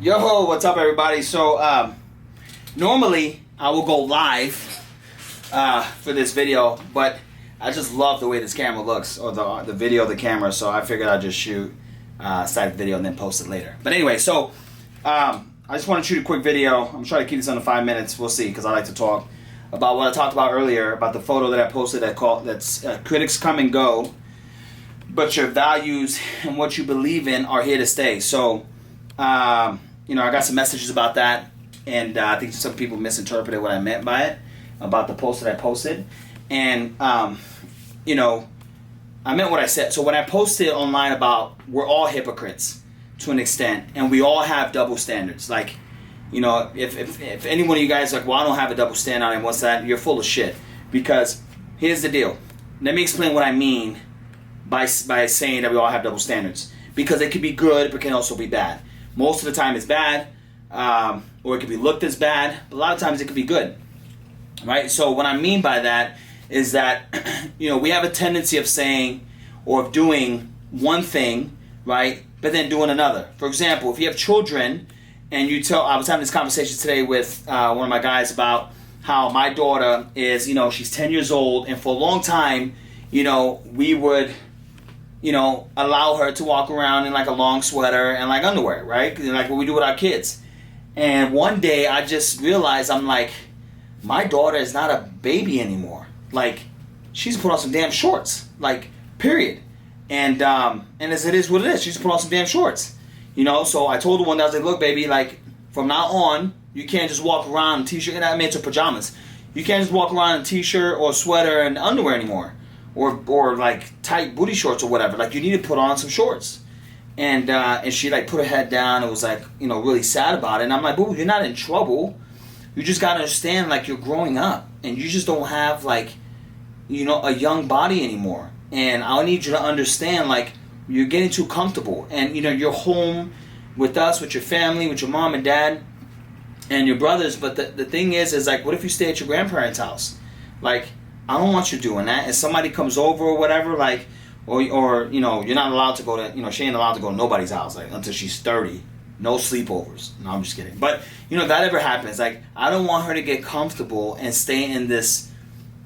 Yo, what's up, everybody? So, normally I will go live for this video, but I just love the way this camera looks, or the video of the camera, so I figured I'd just shoot static video and then post it later. But anyway, so I just want to shoot a quick video. I'm trying to keep this under 5 minutes. We'll see, because I like to talk about what I talked about earlier, about the photo that I posted that's critics come and go, but your values and what you believe in are here to stay. So, you know, I got some messages about that, and I think some people misinterpreted what I meant by it, about the post that I posted. And, you know, I meant what I said. So when I posted online about we're all hypocrites to an extent, and we all have double standards. Like, you know, if any one of you guys are like, well, I don't have a double standard and what's that, you're full of shit. Because here's the deal. Let me explain what I mean by saying that we all have double standards. Because it could be good, but it can also be bad. Most of the time it's bad, or it could be looked as bad, but a lot of times it could be good, right? So what I mean by that is that, you know, we have a tendency of saying or of doing one thing, right, but then doing another. For example, if you have children and you tell, I was having this conversation today with one of my guys about how my daughter is, you know, she's 10 years old, and for a long time, you know, we would, you know, allow her to walk around in like a long sweater and like underwear, right? Like what we do with our kids. And one day I just realized, I'm like, my daughter is not a baby anymore. Like, she's put on some damn shorts, like, period. And as it is what it is, she's put on some damn shorts, you know? So I told her one day, I was like, look, baby, like, from now on, you can't just walk around in t-shirt, and I mean, it's pajamas. You can't just walk around in t-shirt or sweater and underwear anymore. Or like tight booty shorts or whatever. Like, you need to put on some shorts. And she like put her head down and was like, you know, really sad about it. And I'm like, boo, you're not in trouble. You just gotta understand, like, you're growing up and you just don't have, like, you know, a young body anymore. And I need you to understand, like, you're getting too comfortable. And, you know, you're home with us, with your family, with your mom and dad and your brothers. But the thing is like, what if you stay at your grandparents' house? Like, I don't want you doing that. And somebody comes over or whatever, like, or you know, you're not allowed to go to, you know, she ain't allowed to go to nobody's house, like, until she's 30. No sleepovers. No, I'm just kidding. But, you know, if that ever happens, like, I don't want her to get comfortable and stay in this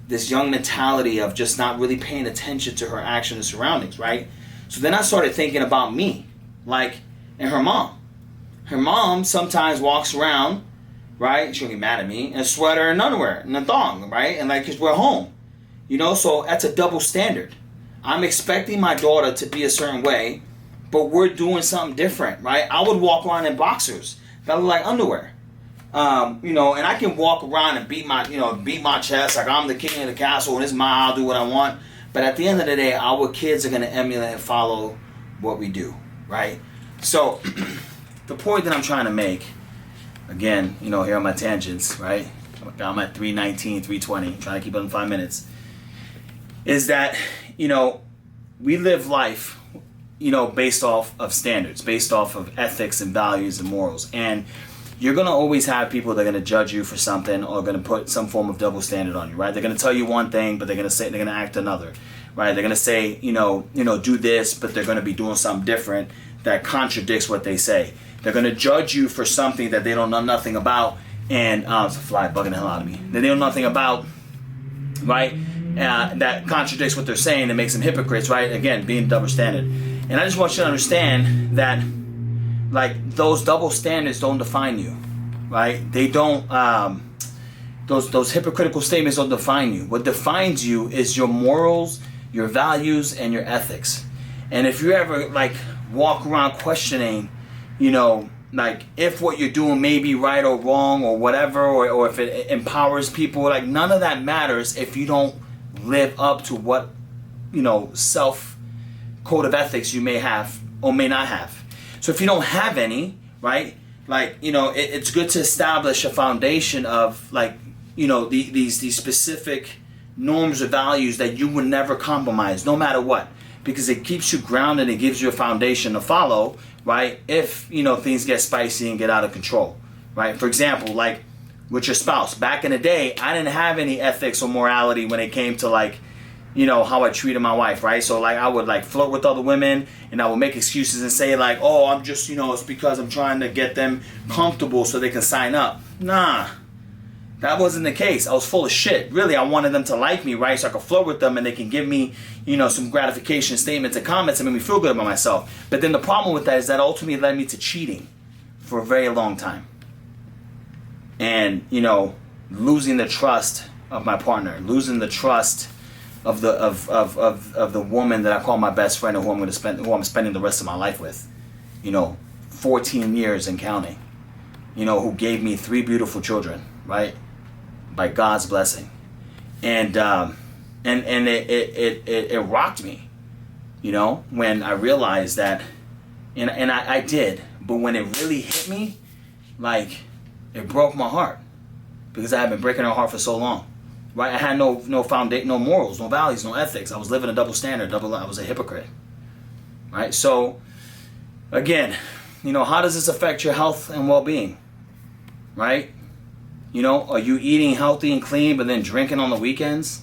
young mentality of just not really paying attention to her actions and surroundings, right? So then I started thinking about me, like, and her mom. Her mom sometimes walks around, right? She'll get mad at me in a sweater and underwear and a thong, right? And like, because we're home, you know, so that's a double standard. I'm expecting my daughter to be a certain way, but we're doing something different, right? I would walk around in boxers that look like underwear, you know, and I can walk around and beat my chest like I'm the king of the castle and it's mine, I'll do what I want. But at the end of the day, our kids are going to emulate and follow what we do, right? So the point that I'm trying to make, again, you know, here are my tangents, right? I'm at 319, 320, trying to keep it in 5 minutes. Is that, you know, we live life, you know, based off of standards, based off of ethics and values and morals. And you're going to always have people that are going to judge you for something or going to put some form of double standard on you, right? They're going to tell you one thing, but they're going to act another, right? They're going to say, you know, do this, but they're going to be doing something different that contradicts what they say. They're going to judge you for something that they don't know nothing about, and it's a fly bugging the hell out of me. That they know nothing about, right? That contradicts what they're saying and makes them hypocrites, right? Again, being double standard. And I just want you to understand that, like, those double standards don't define you, right? They don't. Those hypocritical statements don't define you. What defines you is your morals, your values, and your ethics. And if you ever, like, walk around questioning, you know, like, if what you're doing may be right or wrong or whatever, or if it empowers people, like, none of that matters if you don't live up to what, you know, self code of ethics you may have or may not have. So if you don't have any, right, like, you know, it's good to establish a foundation of, like, you know, these specific norms or values that you would never compromise, no matter what, because it keeps you grounded. It gives you a foundation to follow, right? If, you know, things get spicy and get out of control, right? For example, like with your spouse, back in the day, I didn't have any ethics or morality when it came to, like, how I treated my wife, right? So like I would like flirt with other women and I would make excuses and say like, oh, I'm just, it's because I'm trying to get them comfortable so they can sign up. Nah, that wasn't the case. I was full of shit. Really, I wanted them to like me, right? So I could flirt with them and they can give me, some gratification statements and comments and make me feel good about myself. But then the problem with that is that ultimately led me to cheating for a very long time. And, losing the trust of my partner, losing the trust of the woman that I call my best friend, or who I'm spending the rest of my life with. 14 years and counting. Who gave me 3 beautiful children, right? By God's blessing. And it rocked me, when I realized that, and I did, but when it really hit me, like, it broke my heart, because I had been breaking her heart for so long. Right, I had no foundation, no morals, no values, no ethics. I was living a double standard, I was a hypocrite. Right, so again, how does this affect your health and well-being? Right, are you eating healthy and clean, but then drinking on the weekends,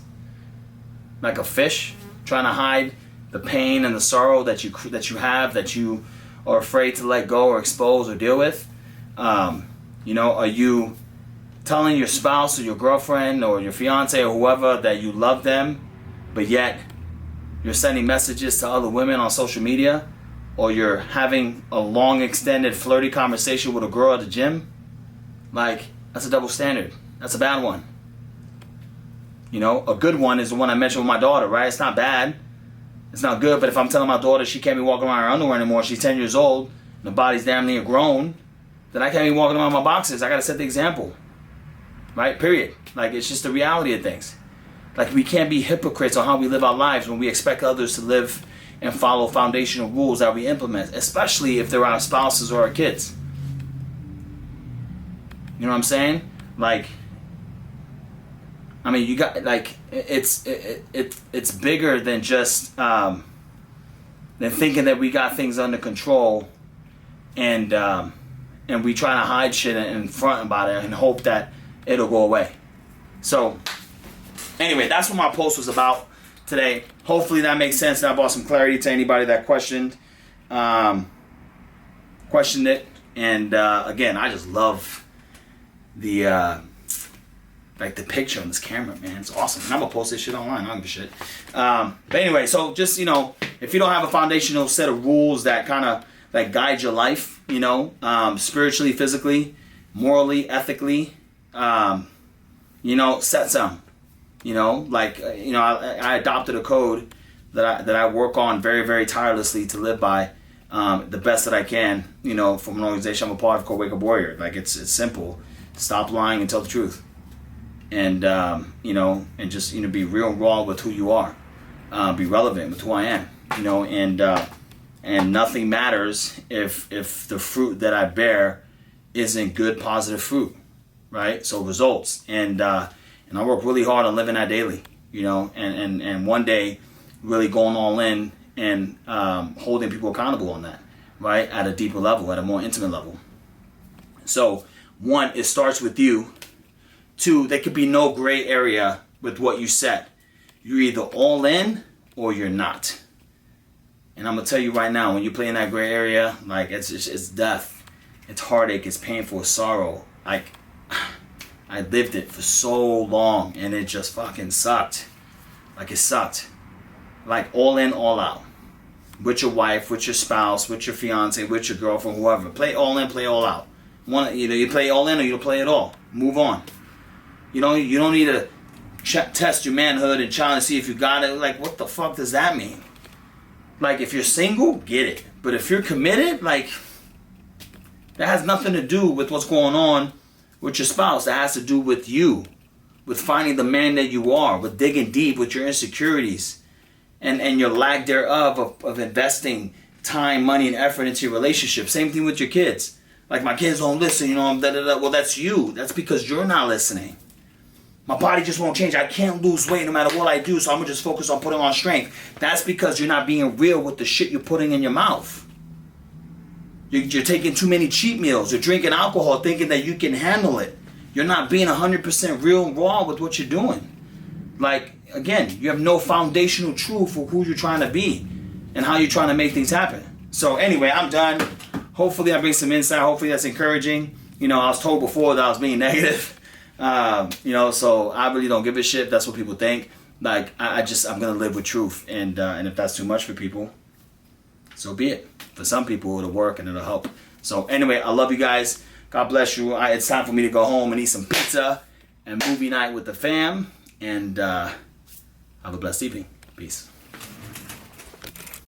like a fish, trying to hide the pain and the sorrow that you have, that you are afraid to let go or expose or deal with? Are you telling your spouse or your girlfriend or your fiance or whoever that you love them, but yet you're sending messages to other women on social media, or you're having a long, extended, flirty conversation with a girl at the gym? Like, that's a double standard. That's a bad one. A good one is the one I mentioned with my daughter, right? It's not bad. It's not good, but if I'm telling my daughter she can't be walking around in her underwear anymore, she's 10 years old, and the body's damn near grown, then I can't be walking around in my boxes. I gotta set the example. Right? Period. Like, it's just the reality of things. Like, we can't be hypocrites on how we live our lives when we expect others to live and follow foundational rules that we implement, especially if they're our spouses or our kids. You know what I'm saying? Like, I mean, you got, like, it's bigger than just than thinking that we got things under control, and we try to hide shit and front about it and hope that it'll go away. So anyway, that's what my post was about today. Hopefully that makes sense, and I brought some clarity to anybody that questioned it. And again, I just love the like the picture on this camera, man. It's awesome. And I'm gonna post this shit online. I don't give a shit. But anyway, so just if you don't have a foundational set of rules that kind of like guide your life, spiritually, physically, morally, ethically, set some. I adopted a code that I work on very, very tirelessly to live by, the best that I can, from an organization I'm a part of called Wake Up Warrior. Like, it's simple. Stop lying and tell the truth. And, and just, be real and raw with who you are. Be relevant with who I am, and nothing matters if the fruit that I bear isn't good, positive fruit. Right? So results. And I work really hard on living that daily, and one day really going all in and holding people accountable on that, right? At a deeper level, at a more intimate level. So 1, it starts with you. 2, there could be no gray area with what you set. You're either all in or you're not. And I'm gonna tell you right now, when you play in that gray area, like it's death, it's heartache, it's painful, it's sorrow. Like, I lived it for so long, and it just fucking sucked. Like, it sucked. Like, all in, all out. With your wife, with your spouse, with your fiance, with your girlfriend, whoever. Play all in, play all out. Either you play all in or you play it all. Move on. You don't need to test your manhood and try to see if you got it. Like, what the fuck does that mean? Like, if you're single, get it. But if you're committed, like, that has nothing to do with what's going on with your spouse. That has to do with you, with finding the man that you are, with digging deep with your insecurities and your lack thereof of investing time, money, and effort into your relationship. Same thing with your kids. Like, my kids don't listen, Well, that's you. That's because you're not listening. My body just won't change. I can't lose weight no matter what I do, so I'm going to just focus on putting on strength. That's because you're not being real with the shit you're putting in your mouth. You're taking too many cheat meals. You're drinking alcohol thinking that you can handle it. You're not being 100% real and raw with what you're doing. Like, again, you have no foundational truth for who you're trying to be and how you're trying to make things happen. So anyway, I'm done. Hopefully I bring some insight. Hopefully that's encouraging. You know, I was told before that I was being negative. You know, so I really don't give a shit if that's what people think. Like, I'm going to live with truth. And if that's too much for people, so be it. For some people, it'll work and it'll help. So anyway, I love you guys. God bless you. It's time for me to go home and eat some pizza and movie night with the fam. And have a blessed evening. Peace.